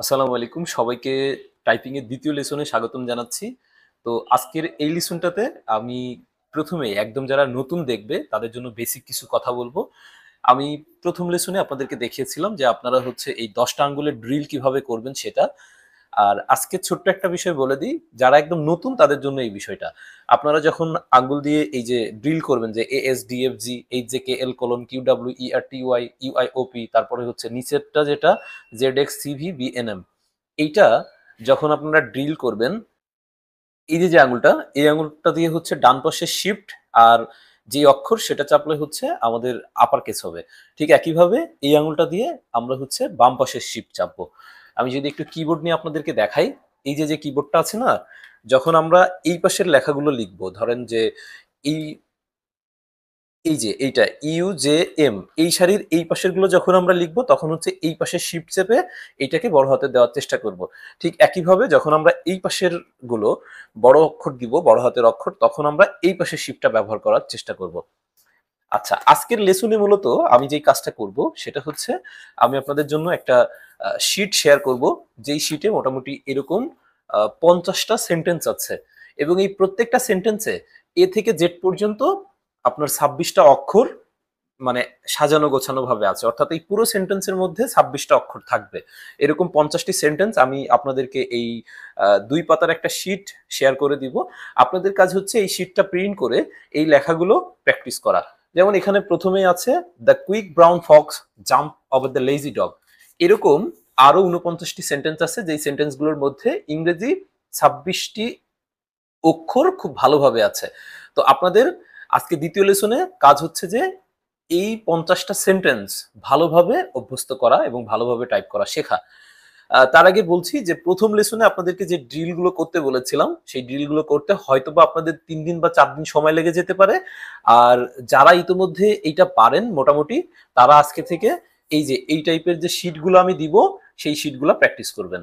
আসসালামু আলাইকুম সবাইকে টাইপিং এর দ্বিতীয় লেসনে স্বাগতম জানাচ্ছি। তো আজকের এই লেসনটাতে আমি প্রথমেই একদম যারা নতুন দেখবে তাদের জন্য বেসিক কিছু কথা বলবো। আমি প্রথম লেসনে আপনাদেরকে দেখিয়েছিলাম যে আপনারা হচ্ছে এই ১০টা আঙ্গুলের ড্রিল কিভাবে করবেন সেটা। আর আজকে ছোট্ট একটা বিষয় বলে দিই, যারা একদম নতুন তাদের জন্য এই বিষয়টা। আপনারা যখন আঙ্গুল দিয়ে এই যে ড্রিল করবেন যে ASDFG, HJKL: QWERTY, UIOP, তারপরে হচ্ছে নিচেরটা যেটা ZXCVBNM, এইটা যখন আপনারা ড্রিল করবেন, এই যে আঙুলটা, এই আঙুলটা দিয়ে হচ্ছে ডান পাশে শিফট, আর যে অক্ষর সেটা চাপলে হচ্ছে আমাদের আপার কেস হবে। ঠিক একইভাবে এই আঙুলটা দিয়ে আমরা হচ্ছে বাম পাশের শিফট চাপবো। আমি যদি একটু কিবোর্ড নিয়ে আপনাদেরকে দেখাই, এই যে কিবোর্ডটা আছে না, যখন আমরা এই পাশের লেখাগুলো লিখবো, ধরেন যে এই এই যে এইটা ইউ জে এম, এই সারির এই পাশের গুলো যখন আমরা লিখবো তখন হচ্ছে এই পাশে শিফট চেপে এইটাকে বড় হাতে দেওয়ার চেষ্টা করব। ঠিক একইভাবে যখন আমরা এই পাশের গুলো বড় অক্ষর দিব, বড় হাতের অক্ষর, তখন আমরা এই পাশের শিফটটা ব্যবহার করার চেষ্টা করব। আচ্ছা, আজকের লেসনে মূলত আমি যেই কাজটা করব সেটা হচ্ছে আমি আপনাদের জন্য একটা শিট শেয়ার করব, যেই শিটে মোটামুটি এরকম 50টা সেন্টেন্স আছে, এবং এই প্রত্যেকটা সেন্টেন্সে এ থেকে জেড পর্যন্ত আপনার 26টা অক্ষর মানে সাজানো গোছানো ভাবে আছে, অর্থাৎ এই পুরো সেন্টেন্সের মধ্যে 26টা অক্ষর থাকবে। এরকম 50টি সেন্টেন্স আমি আপনাদেরকে এই 2 পাতার একটা শিট শেয়ার করে দিব। আপনাদের কাজ হচ্ছে এই শিটটা প্রিন্ট করে এই লেখাগুলো প্র্যাকটিস করা। যেমন এখানে প্রথমেই আছে, the quick brown Fox jump over the lazy dog. এরকম আরো 49টি সেন্টেন্স আছে, যেই সেন্টেন্সগুলোর মধ্যে ইংরেজি 26টি অক্ষর খুব ভালোভাবে আছে। তো আপনাদের আজকে দ্বিতীয় লেসনে কাজ হচ্ছে যে এই 50টা সেন্টেন্স ভালোভাবে অভ্যস্ত করা এবং ভালোভাবে টাইপ করা শেখা। তার আগে বলছি যে প্রথম লেসনে আপনাদেরকে যে ড্রিলগুলো করতে বলেছিলাম, সেই ড্রিলগুলো করতে হয়তোবা আপনাদের 3 দিন বা 4 দিন সময় লেগে যেতে পারে। আর যারা ইতিমধ্যে এইটা পারেন মোটামুটি, তারা আজকে থেকে এই যে এই টাইপের যে শিটগুলো আমি দিব, সেই শিটগুলো প্র্যাকটিস করবেন।